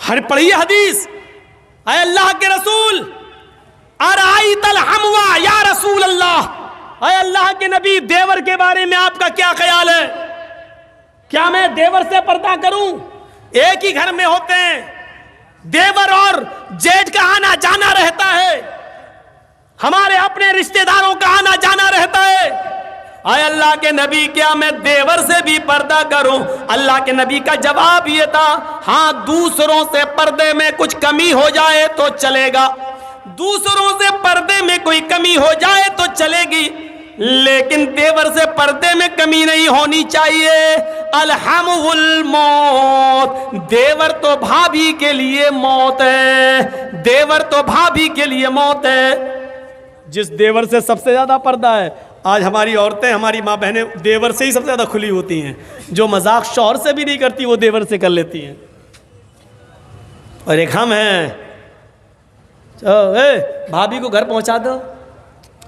हर पढ़िए हदीस, अय अल्लाह के रसूल, अराइतल हमवा या रसूल अल्लाह, अय अल्लाह के नबी देवर के बारे में आपका क्या ख्याल है? क्या मैं देवर से पर्दा करूं? एक ही घर में होते हैं, देवर और जेठ का आना जाना रहता है, हमारे अपने रिश्तेदारों का आना जाना रहता है। आय अल्लाह के नबी क्या मैं देवर से भी पर्दा करूं? अल्लाह के नबी का जवाब ये था, हाँ दूसरों से पर्दे में कुछ कमी हो जाए तो चलेगा, दूसरों से पर्दे में कोई कमी हो जाए तो चलेगी, लेकिन देवर से पर्दे में कमी नहीं होनी चाहिए। अलहमुल मौत, देवर तो भाभी के लिए मौत है, देवर तो भाभी के लिए मौत है। जिस देवर से सबसे ज्यादा पर्दा है, आज हमारी औरतें, हमारी माँ बहनें देवर से ही सबसे ज्यादा खुली होती हैं। जो मजाक शौहर से भी नहीं करती वो देवर से कर लेती हैं। और एक हम हैं, भाभी को घर पहुंचा दो,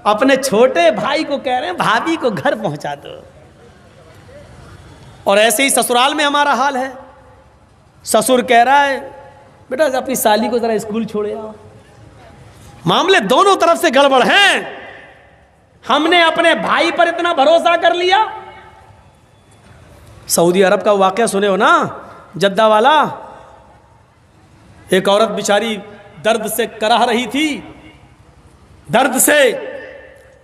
अपने छोटे भाई को कह रहे हैं भाभी को घर पहुंचा दो। और ऐसे ही ससुराल में हमारा हाल है, ससुर कह रहा है बेटा अपनी साली को जरा स्कूल छोड़े आओ। मामले दोनों तरफ से गड़बड़ हैं। हमने अपने भाई पर इतना भरोसा कर लिया। सऊदी अरब का वाकया सुने हो ना, जद्दा वाला, एक औरत बेचारी दर्द से कराह रही थी, दर्द से,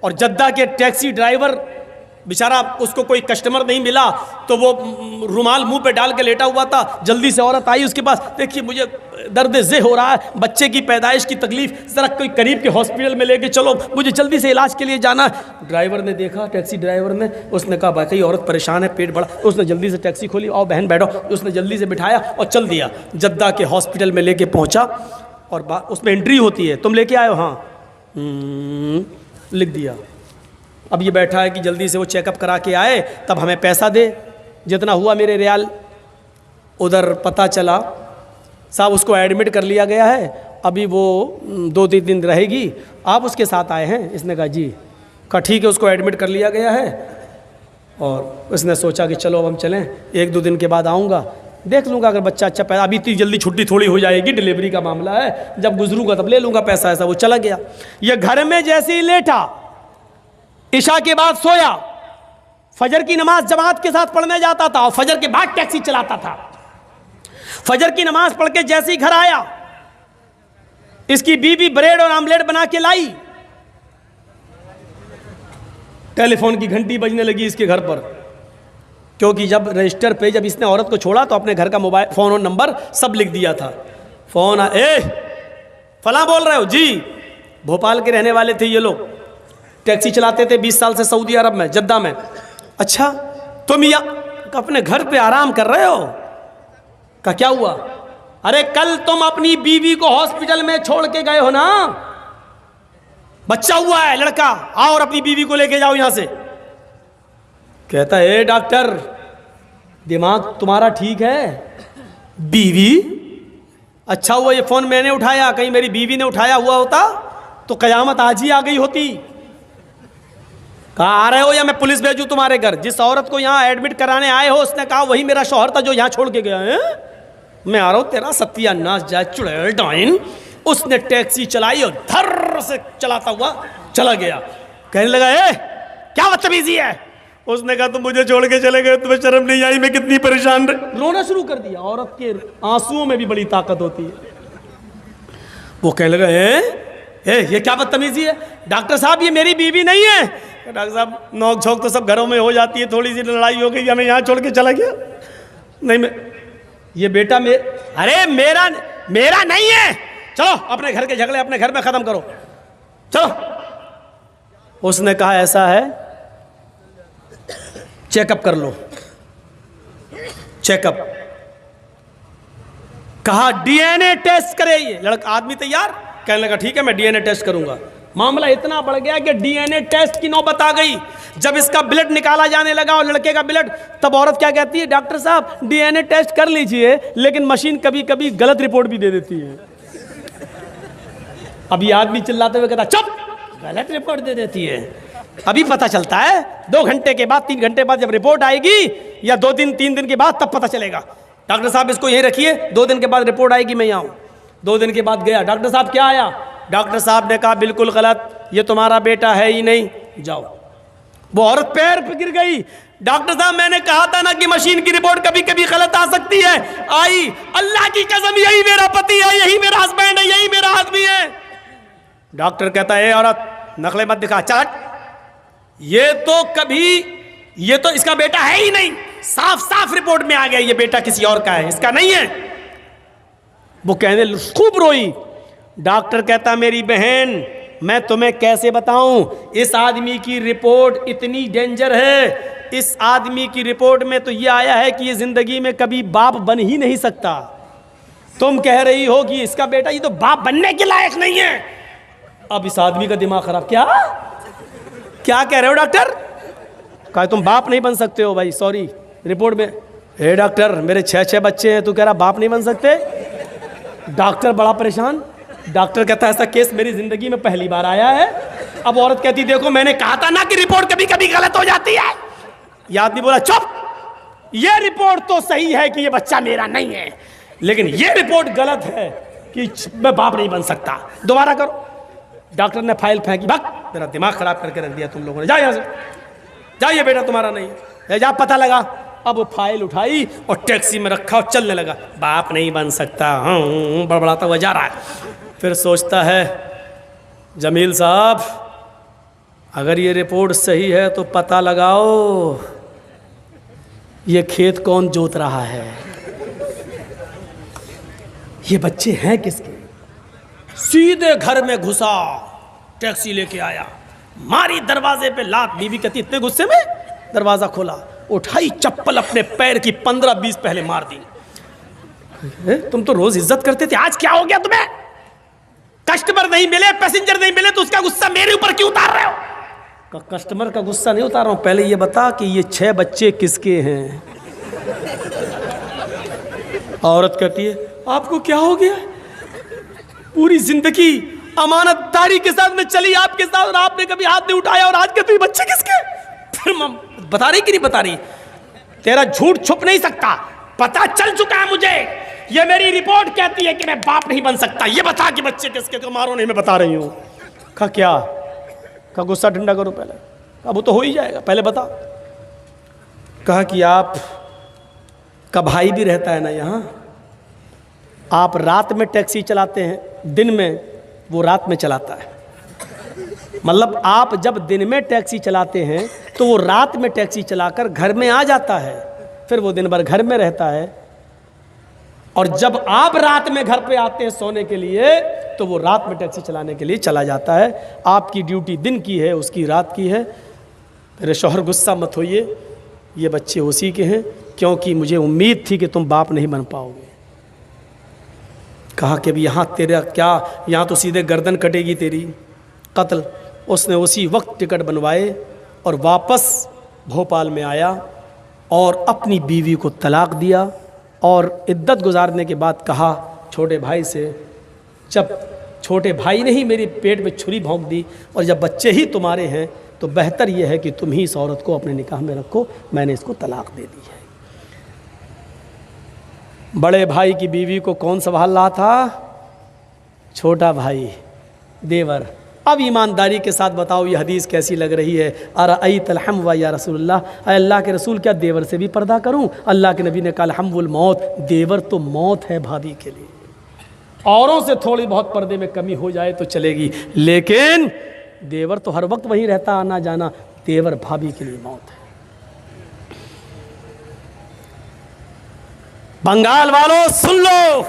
और जद्दा के टैक्सी ड्राइवर बेचारा, उसको कोई कस्टमर नहीं मिला तो वो रुमाल मुंह पे डाल के लेटा हुआ था। जल्दी से औरत आई उसके पास, देखिए मुझे दर्द ज़े हो रहा है, बच्चे की पैदाइश की तकलीफ, ज़रा कोई करीब के हॉस्पिटल में लेके चलो, मुझे जल्दी से इलाज के लिए जाना है। ड्राइवर ने देखा, टैक्सी ड्राइवर ने, उसने कहा भाई औरत परेशान है, पेट बड़ा, उसने जल्दी से टैक्सी खोली, आओ बहन बैठो, उसने जल्दी से बिठाया और चल दिया। जद्दा के हॉस्पिटल में लेके पहुँचा और उसमें एंट्री होती है, तुम लेके आए हो? हाँ, लिख दिया। अब ये बैठा है कि जल्दी से वो चेकअप करा के आए, तब हमें पैसा दे, जितना हुआ मेरे रियाल। उधर पता चला साहब उसको एडमिट कर लिया गया है, अभी वो 2-3 दिन रहेगी, आप उसके साथ आए हैं? इसने कहा जी। कहा ठीक है, उसको एडमिट कर लिया गया है। और उसने सोचा कि चलो अब हम चलें, 1-2 दिन के बाद आऊँगा, देख लूँगा अगर बच्चा अच्छा पैदा, अभी इतनी जल्दी छुट्टी थोड़ी हो जाएगी, डिलीवरी का मामला है, जब गुजरूंगा तब ले लूँगा पैसा। ऐसा वो चला गया। ये घर में जैसे ही लेटा, इशा के बाद सोया, फजर की नमाज जमात के साथ पढ़ने जाता था और फजर के बाद टैक्सी चलाता था। फजर की नमाज पढ़ के जैसे ही घर आया, इसकी बीवी ब्रेड और आमलेट बना के लाई, टेलीफोन की घंटी बजने लगी इसके घर पर, क्योंकि जब रजिस्टर पे जब इसने औरत को छोड़ा तो अपने घर का मोबाइल फ़ोन और नंबर सब लिख दिया था। फ़ोन फला बोल रहे हो जी? भोपाल के रहने वाले थे ये लोग, टैक्सी चलाते थे 20 साल से सऊदी अरब में, जद्दा में। अच्छा तुम यहाँ अपने घर पे आराम कर रहे हो? का क्या हुआ? अरे कल तुम अपनी बीवी को हॉस्पिटल में छोड़ के गए हो ना, बच्चा हुआ है लड़का, आओ और अपनी बीवी को लेके जाओ यहां से। कहता है डॉक्टर दिमाग तुम्हारा ठीक है? बीवी? अच्छा हुआ ये फोन मैंने उठाया, कहीं मेरी बीवी ने उठाया हुआ होता तो कयामत आज ही आ गई होती। कहा आ रहे हो या मैं पुलिस भेजूं तुम्हारे घर? जिस औरत को यहाँ एडमिट कराने आए हो उसने कहा वही मेरा शौहर था जो यहाँ छोड़ के गया है, मैं आ रहा हूँ, तेरा सत्यानाश जाए चुड़ैल डाइन। उसने टैक्सी चलाई और धर से चलाता हुआ चला गया। कहने लगा क्या बदतमीजी है? उसने कहा तुम मुझे छोड़ के चले गए, तुम्हें शर्म नहीं आई? मैं कितनी परेशान रही। रोना शुरू कर दिया। औरत के आंसुओं में भी बड़ी ताकत होती है। वो कहने लगा ये क्या बदतमीजी है? डॉक्टर साहब ये मेरी बीवी नहीं है। डॉक्टर साहब नोक झोंक तो सब घरों में हो जाती है, थोड़ी सी लड़ाई हो गई, हमें यहाँ छोड़ के चला गया। नहीं मैं ये बेटा अरे मेरा नहीं है, चलो अपने घर के झगड़े अपने घर में खत्म करो, चलो। उसने कहा ऐसा है चेकअप कर लो। चेकअप कहा डीएनए टेस्ट करे। ये लड़का आदमी तैयार, कहने लगा ठीक है मैं डीएनए टेस्ट करूंगा। मामला इतना बढ़ गया कि डीएनए टेस्ट की नौबत आ गई। जब इसका ब्लड निकाला जाने लगा और लड़के का ब्लड, तब औरत क्या कहती है, डॉक्टर साहब डीएनए टेस्ट कर लीजिए, लेकिन मशीन कभी कभी गलत रिपोर्ट भी दे देती है। अभी आदमी चिल्लाते हुए कहता चुप, गलत रिपोर्ट दे देती है। अभी पता चलता है 2 घंटे के बाद, 3 घंटे बाद जब रिपोर्ट आएगी, या 2 दिन 3 दिन के बाद, तब पता चलेगा। डॉक्टर साहब इसको यहीं रखिए, 2 दिन के बाद रिपोर्ट आएगी, मैं यहाँ हूँ। 2 दिन के बाद गया, डॉक्टर साहब क्या आया? डॉक्टर साहब ने कहा बिल्कुल गलत, ये तुम्हारा बेटा है ही नहीं, जाओ। वो औरत पैर पे गिर गई। डॉक्टर साहब मैंने कहा था ना कि मशीन की रिपोर्ट कभी कभी गलत आ सकती है। आई, अल्लाह की कसम यही मेरा पति है, यही मेरा हस्बैंड है, यही मेरा आदमी है। डॉक्टर कहता है औरत नकले मत दिखा, चाट, ये तो इसका बेटा है ही नहीं, साफ साफ रिपोर्ट में आ गया ये बेटा किसी और का है, इसका नहीं है। वो कहने खूब रोई। डॉक्टर कहता मेरी बहन मैं तुम्हें कैसे बताऊं, इस आदमी की रिपोर्ट इतनी डेंजर है, इस आदमी की रिपोर्ट में तो ये आया है कि ये जिंदगी में कभी बाप बन ही नहीं सकता। तुम कह रही हो कि इसका बेटा ये तो बाप बनने के लायक नहीं है। अब इस आदमी का दिमाग खराब। क्या कह रहे हो डॉक्टर? कहा तुम बाप नहीं बन सकते हो। भाई सॉरी, रिपोर्ट में हे डॉक्टर मेरे 6 बच्चे हैं, तू कह रहा बाप नहीं बन सकते। डॉक्टर बड़ा परेशान। डॉक्टर कहता है ऐसा केस मेरी जिंदगी में पहली बार आया है। अब औरत कहती देखो मैंने कहा था ना कि रिपोर्ट कभी कभी गलत हो जाती है। यह आदमी बोला चुप, ये रिपोर्ट तो सही है कि ये बच्चा मेरा नहीं है, लेकिन ये रिपोर्ट गलत है कि मैं बाप नहीं बन सकता। दोबारा करो। डॉक्टर ने फाइल फेंकी, भाग, मेरा दिमाग खराब करके रख दिया तुम लोगों ने, जाओ यहाँ से, जाइए बेटा तुम्हारा नहीं है, जा पता लगा। अब वो फाइल उठाई और टैक्सी में रखा और चलने लगा। बाप नहीं बन सकता, हाँ, बड़बड़ाता हुआ जा रहा है। फिर सोचता है जमील साहब अगर ये रिपोर्ट सही है तो पता लगाओ ये खेत कौन जोत रहा है, ये बच्चे हैं किसके। सीधे घर में घुसा, टैक्सी लेके आया, मारी दरवाजे पे लात। बीवी कहती इतने गुस्से में दरवाजा खोला, उठाई चप्पल अपने पैर की 15-20 पहले मार दी। तुम तो रोज इज्जत करते थे, आज क्या हो गया तुम्हें? कस्टमर नहीं मिले, पैसेंजर नहीं मिले तो उसका गुस्सा मेरे ऊपर क्यों उतार रहे हो? कस्टमर का गुस्सा नहीं उतार रहा हूं, पहले ये बता कि ये 6 बच्चे किसके हैं। औरत कहती है आपको क्या हो गया? पूरी जिंदगी अमानतदारी के साथ में चली आपके साथ और आपने कभी हाथ नहीं उठाया और आज के तो ये बच्चे किसके? फिर बता रही कि नहीं बता रही? तेरा झूठ छुप नहीं सकता, पता चल चुका है मुझे। ये मेरी रिपोर्ट कहती है कि मैं बाप नहीं बन सकता, ये बता कि बच्चे किसके। तो मारो नहीं, मैं बता रही हूं। कहा क्या? का गुस्सा ठंडा करो पहले। अब वो तो हो ही जाएगा, पहले बता। कहा कि आप का भाई भी रहता है ना यहाँ, आप रात में टैक्सी चलाते हैं, दिन में वो रात में चलाता है। मतलब आप जब दिन में टैक्सी चलाते हैं तो वो रात में टैक्सी चलाकर घर में आ जाता है, फिर वो दिन भर घर में रहता है। और जब आप रात में घर पे आते हैं सोने के लिए तो वो रात में टैक्सी चलाने के लिए चला जाता है। आपकी ड्यूटी दिन की है, उसकी रात की है। मेरे शौहर गुस्सा मत होइए, ये बच्चे उसी के हैं, क्योंकि मुझे उम्मीद थी कि तुम बाप नहीं बन पाओगे। कहा कि अभी यहाँ तेरा क्या, यहाँ तो सीधे गर्दन कटेगी तेरी, कत्ल। उसने उसी वक्त टिकट बनवाए और वापस भोपाल में आया और अपनी बीवी को तलाक दिया। और इद्दत गुजारने के बाद कहा छोटे भाई से, जब छोटे भाई ने ही मेरी पेट में छुरी भोंक दी और जब बच्चे ही तुम्हारे हैं तो बेहतर यह है कि तुम ही इस औरत को अपने निकाह में रखो, मैंने इसको तलाक दे दी है। बड़े भाई की बीवी को कौन संभाल रहा था? छोटा भाई, देवर। अब ईमानदारी के साथ बताओ ये हदीस कैसी लग रही है? अरअयतल हम्व या रसूलल्लाह, अल्लाह के रसूल क्या देवर से भी पर्दा करूं? अल्लाह के नबी ने कहा हम्वुल मौत, देवर तो मौत है भाभी के लिए। औरों से थोड़ी बहुत पर्दे में कमी हो जाए तो चलेगी, लेकिन देवर तो हर वक्त वहीं रहता, आना जाना। देवर भाभी के लिए मौत है। बंगाल वालों सुन लो,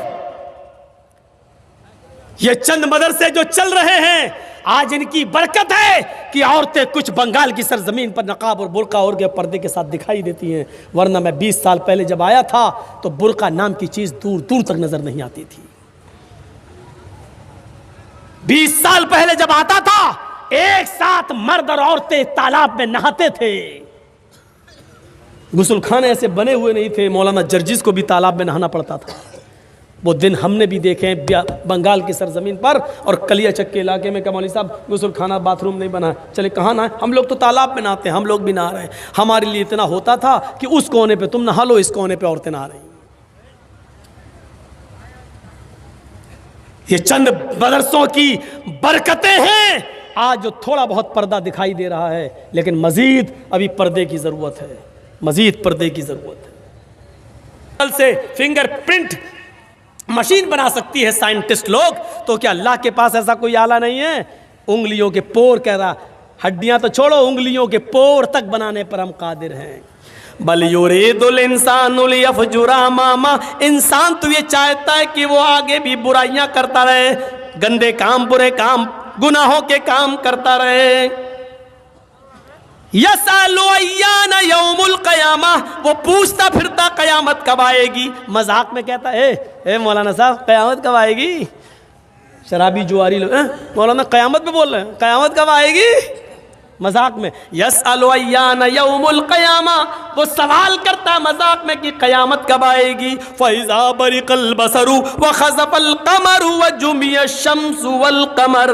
ये चंद मदरसे जो चल रहे हैं आज इनकी बरकत है कि औरतें कुछ बंगाल की सरजमीन पर नकाब और बुर्का और के पर्दे के साथ दिखाई देती हैं। वरना मैं 20 साल पहले जब आया था तो बुर्का नाम की चीज दूर दूर तक नजर नहीं आती थी। 20 साल पहले जब आता था एक साथ मर्द और औरतें तालाब में नहाते थे। गुसलखाने ऐसे बने हुए नहीं थे, मौलाना जर्जिस को भी तालाब में नहाना पड़ता था। वो दिन हमने भी देखे हैं बंगाल की सरजमीन पर। और कलियाचक के इलाके में मौलवी साहब गुसलखाना बाथरूम नहीं बना, चले कहाँ नहाए? हम लोग तो तालाब में नहाते हैं, हम लोग भी नहा रहे हैं। हमारे लिए इतना होता था कि उस कोने पे तुम नहा लो, इस कोने पे औरतें नहा रही। ये चंद मदरसों की बरकतें हैं आज जो थोड़ा बहुत पर्दा दिखाई दे रहा है, लेकिन मजीद अभी पर्दे की जरूरत है, मजीद पर्दे की जरूरत है। से फिंगरप्रिंट मशीन बना सकती है साइंटिस्ट लोग, तो क्या अल्लाह के पास ऐसा कोई आला नहीं है? उंगलियों के पोर कह रहा, हड्डियां तो छोड़ो, उंगलियों के पोर तक बनाने पर हम कादिर हैं। बल युरीदुल इंसानु लियफजुरा मामा, इंसान तो ये चाहता है कि वो आगे भी बुराइयां करता रहे, गंदे काम, बुरे काम, गुनाहों के काम करता रहे। यसअलु अय्याना यौमुल क़यामा, वो पूछता फिरता कयामत कब आएगी। मजाक में कहता है ए मौलाना साहब कयामत कब आएगी? शराबी जुआरी लोग मौलाना कयामत में बोल रहे हैं, कयामत कब आएगी? मजाक में। यसअलु अय्याना यौमुल क़यामा, वो सवाल करता मजाक में कि कयामत कब आएगी। फ़इज़ा बरिक़ल बसरु व ख़ज़फ़ल क़मरु व जुमिय शम्सु वल क़मर,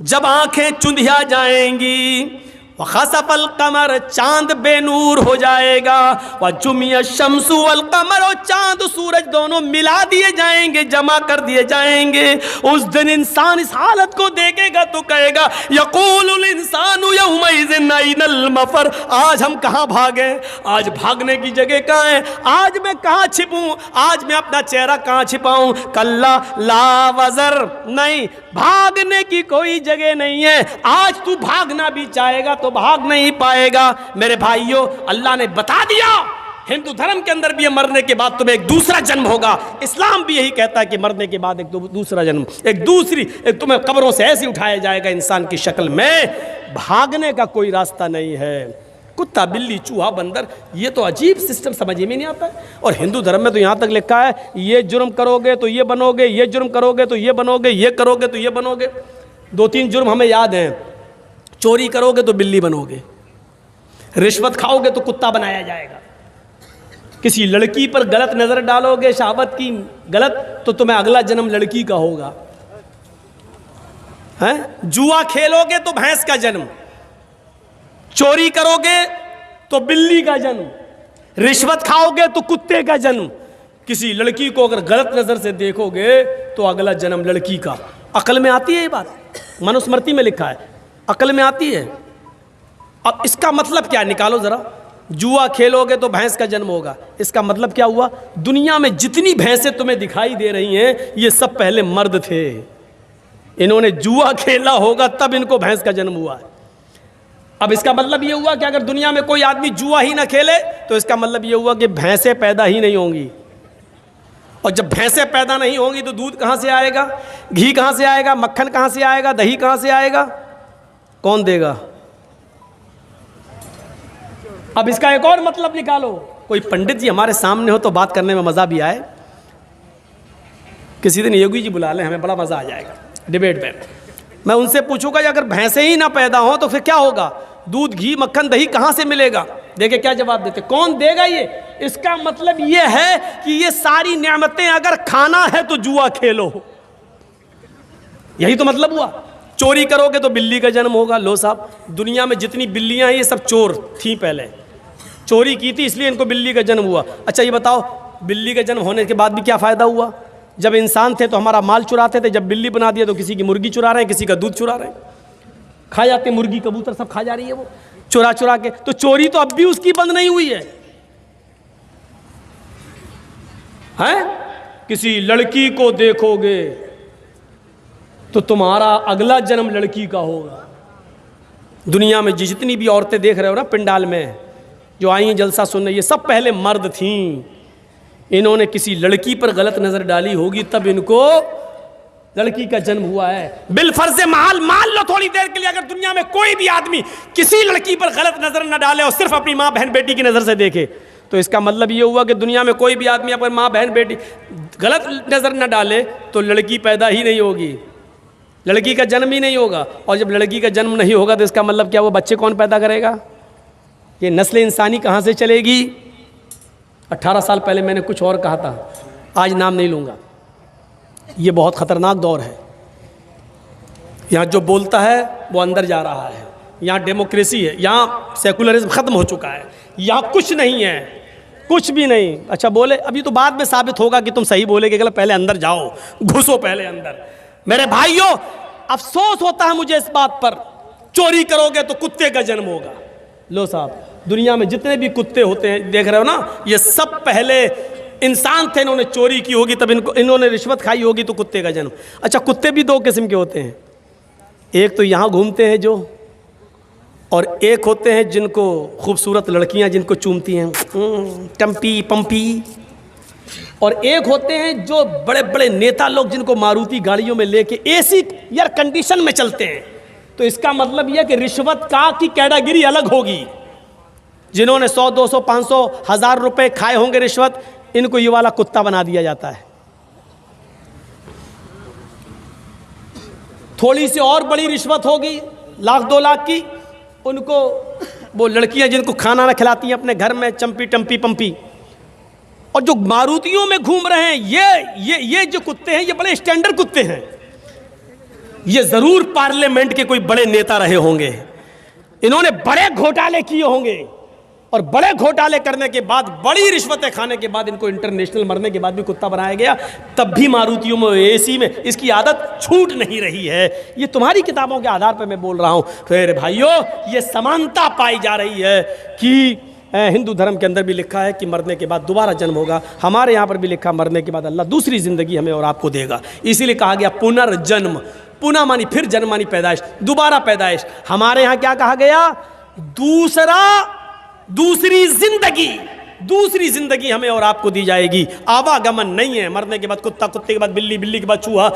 जब आंखें चुंधिया जाएंगी, व ख़सफ़ल क़मर, चांद बेनूर हो जाएगा, व जुमिय शम्सु वल क़मर, और चांद सूरज दोनों मिला दिए जाएंगे, जमा कर दिए जाएंगे। उस दिन इंसान इस हालत को देखेगा तो कहेगा यक़ूलुल इंसानु यौमइज़िन अयनल मफ़र, आज हम कहाँ भागे, आज भागने की जगह कहाँ है, आज मैं कहाँ छिपूँ, आज मैं अपना चेहरा कहाँ छिपाऊँ। कल्ला ला वज़र, नहीं, भागने की कोई जगह नहीं है। आज तू भागना भी चाहेगा तो भाग नहीं पाएगा। मेरे भाइयों, अल्लाह ने बता दिया हिंदू धर्म के अंदर भी मरने के बाद तुम्हें एक दूसरा जन्म होगा। इस्लाम भी यही कहता है कि मरने के बाद एक दूसरा जन्म, एक तुम्हें कब्रों से ऐसे उठाया जाएगा इंसान की शक्ल में। भागने का कोई रास्ता नहीं है। कुत्ता, बिल्ली, चूहा, बंदर, ये तो अजीब सिस्टम समझ में नहीं आता है। और हिंदू धर्म में तो यहाँ तक लिखा है ये जुर्म करोगे तो ये बनोगे, ये जुर्म करोगे तो ये बनोगे, ये करोगे तो ये बनोगे। 2-3 जुर्म हमें याद हैं। चोरी करोगे तो बिल्ली बनोगे, रिश्वत खाओगे तो कुत्ता बनाया जाएगा, किसी लड़की पर गलत नजर डालोगे, शहावत की गलत, तो तुम्हें अगला जन्म लड़की का होगा। हैं? जुआ खेलोगे तो भैंस का जन्म, चोरी करोगे तो बिल्ली का जन्म, रिश्वत खाओगे तो कुत्ते का जन्म, किसी लड़की को अगर गलत नजर से देखोगे तो अगला जन्म लड़की का। अकल में आती है ये बात? मनुस्मृति में लिखा है, अकल में आती है। अब इसका मतलब क्या, निकालो जरा। जुआ खेलोगे तो भैंस का जन्म होगा, इसका मतलब क्या हुआ? दुनिया में जितनी भैंसें तुम्हें दिखाई दे रही हैं ये सब पहले मर्द थे, इन्होंने जुआ खेला होगा तब इनको भैंस का जन्म हुआ है। अब इसका मतलब ये हुआ कि अगर दुनिया में कोई आदमी जुआ ही ना खेले तो इसका मतलब ये हुआ कि भैंसें पैदा ही नहीं होंगी। और जब भैंसें पैदा नहीं होंगी तो दूध कहाँ से आएगा, घी कहाँ से आएगा, मक्खन कहाँ से आएगा, दही कहाँ से आएगा, कौन देगा? अब इसका एक और मतलब निकालो। कोई पंडित जी हमारे सामने हो तो बात करने में मज़ा भी आए। किसी दिन योगी जी बुला लें, हमें बड़ा मज़ा आ जाएगा डिबेट में। मैं उनसे पूछूंगा कि अगर भैंसें ही ना पैदा हो तो फिर क्या होगा, दूध, घी, मक्खन, दही कहाँ से मिलेगा? देखिए क्या जवाब देते, कौन देगा ये? इसका मतलब ये है कि ये सारी नेमतें अगर खाना है तो जुआ खेलो, यही तो मतलब हुआ। चोरी करोगे तो बिल्ली का जन्म होगा। लो साहब, दुनिया में जितनी बिल्लियां हैं ये सब चोर थी, पहले चोरी की थी इसलिए इनको बिल्ली का जन्म हुआ। अच्छा ये बताओ, बिल्ली का जन्म होने के बाद भी क्या फ़ायदा हुआ? जब इंसान थे तो हमारा माल चुराते थे, जब बिल्ली बना दिया तो किसी की मुर्गी चुरा रहे हैं, किसी का दूध चुरा रहे हैं, खा जाते मुर्गी, कबूतर सब खा जा रही है वो चुरा चुरा के। तो चोरी तो अब भी उसकी बंद नहीं हुई है। हैं? किसी लड़की को देखोगे तो तुम्हारा अगला जन्म लड़की का होगा। दुनिया में जितनी भी औरतें देख रहे हो ना पंडाल में जो आई हैं जलसा सुनने, ये सब पहले मर्द थीं। इन्होंने किसी लड़की पर गलत नजर डाली होगी तब इनको लड़की का जन्म हुआ है। बिलफर्ज मान लो थोड़ी देर के लिए, अगर दुनिया में कोई भी आदमी किसी लड़की पर गलत नजर न डाले और सिर्फ अपनी माँ बहन बेटी की नजर से देखे, तो इसका मतलब ये हुआ कि दुनिया में कोई भी आदमी अगर माँ बहन बेटी गलत नजर न डाले तो लड़की पैदा ही नहीं होगी, लड़की का जन्म ही नहीं होगा। और जब लड़की का जन्म नहीं होगा तो इसका मतलब क्या, वो बच्चे कौन पैदा करेगा? ये नस्ल इंसानी कहाँ से चलेगी? 18 साल पहले मैंने कुछ और कहा था, आज नाम नहीं लूँगा। ये बहुत ख़तरनाक दौर है। यहाँ जो बोलता है वो अंदर जा रहा है। यहाँ डेमोक्रेसी है, यहाँ सेकुलरिज्म ख़त्म हो चुका है, यहाँ कुछ नहीं है। कुछ भी नहीं। अच्छा बोले, अभी तो बाद में साबित होगा कि तुम सही बोले कि गलत, पहले अंदर जाओ, घुसो पहले अंदर। मेरे भाइयों, अफसोस होता है मुझे इस बात पर, चोरी करोगे तो कुत्ते का जन्म होगा। लो साहब, दुनिया में जितने भी कुत्ते होते हैं, देख रहे हो ना, ये सब पहले इंसान थे, इन्होंने चोरी की होगी, तब इन्होंने रिश्वत खाई होगी, तो कुत्ते का जन्म। अच्छा, कुत्ते भी दो किस्म के होते हैं, एक तो यहाँ घूमते हैं जो, और एक होते हैं जिनको खूबसूरत लड़कियां जिनको चूमती हैं, टम्पी पंपी, और एक होते हैं जो बड़े बड़े नेता लोग जिनको मारुति गाड़ियों में लेके एसी एयर कंडीशन में चलते हैं। तो इसका मतलब यह कि रिश्वत का की कैटेगरी अलग होगी। जिन्होंने 100, 200, 500, 1000 रुपए खाए होंगे रिश्वत, इनको ये वाला कुत्ता बना दिया जाता है। थोड़ी सी और बड़ी रिश्वत होगी, 1,00,000 2 लाख की, उनको वो लड़कियां जिनको खाना ना खिलाती हैं अपने घर में, चंपी टम्पी पंपी। और जो मारुतियों में घूम रहे हैं, ये जो कुत्ते हैं, ये बड़े स्टैंडर्ड कुत्ते हैं। ये जरूर पार्लियामेंट के कोई बड़े नेता रहे होंगे, इन्होंने बड़े घोटाले किए होंगे, और बड़े घोटाले करने के बाद, बड़ी रिश्वतें खाने के बाद, इनको इंटरनेशनल मरने के बाद भी कुत्ता बनाया गया। तब भी मारुतियों में, एसी में इसकी आदत छूट नहीं रही है। ये तुम्हारी किताबों के आधार पर मैं बोल रहा हूं। फिर भाइयों, ये समानता पाई जा रही है कि हिंदू धर्म के अंदर भी लिखा है कि मरने के बाद दोबारा जन्म होगा। हमारे यहाँ पर भी लिखा, मरने के बाद अल्लाह दूसरी ज़िंदगी हमें और आपको देगा। इसीलिए कहा गया पुनर्जन्म, पुनः मानी फिर, जन्म मानी पैदाइश, दोबारा पैदाइश। हमारे यहाँ क्या कहा गया? दूसरी जिंदगी हमें और आपको दी जाएगी। आवागमन नहीं है, मरने के बाद कुत्ता, कुत्ते के बाद बिल्ली, बिल्ली के बाद चूहा,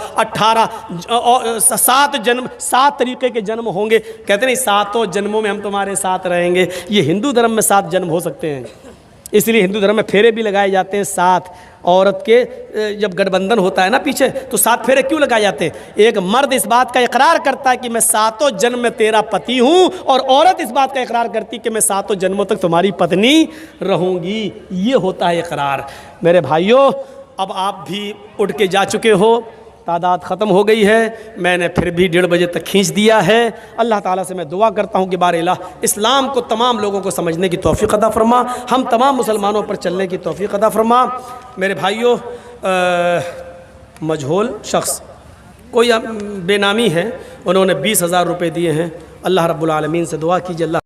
7 जन्म, 7 तरीके के जन्म होंगे। कहते नहीं 7 जन्मों में हम तुम्हारे साथ रहेंगे। ये हिंदू धर्म में 7 जन्म हो सकते हैं, इसलिए हिंदू धर्म में फेरे भी लगाए जाते हैं 7। औरत के जब गठबंधन होता है ना पीछे, तो 7 फेरे क्यों लगाए जाते हैं? एक मर्द इस बात का इकरार करता है कि मैं 7 जन्म में तेरा पति हूं, और औरत इस बात का इकरार करती है कि मैं 7 जन्मों तक तुम्हारी पत्नी रहूंगी। ये होता है इकरार। मेरे भाइयों, अब आप भी उठ के जा चुके हो, तादाद ख़त्म हो गई है, मैंने फिर भी 1:30 बजे तक खींच दिया है। अल्लाह ताला से मैं दुआ करता हूँ कि बार इलाह इस्लाम को तमाम लोगों को समझने की तौफ़ीक़ अता फरमा, हम तमाम मुसलमानों पर चलने की तौफ़ीक़ अता फरमा। मेरे भाइयों, मजहूल शख्स कोई बेनामी है, उन्होंने 20,000 रुपये दिए हैं। अल्लाह रब्बुल आलमीन से दुआ कीजिए, अल्लाह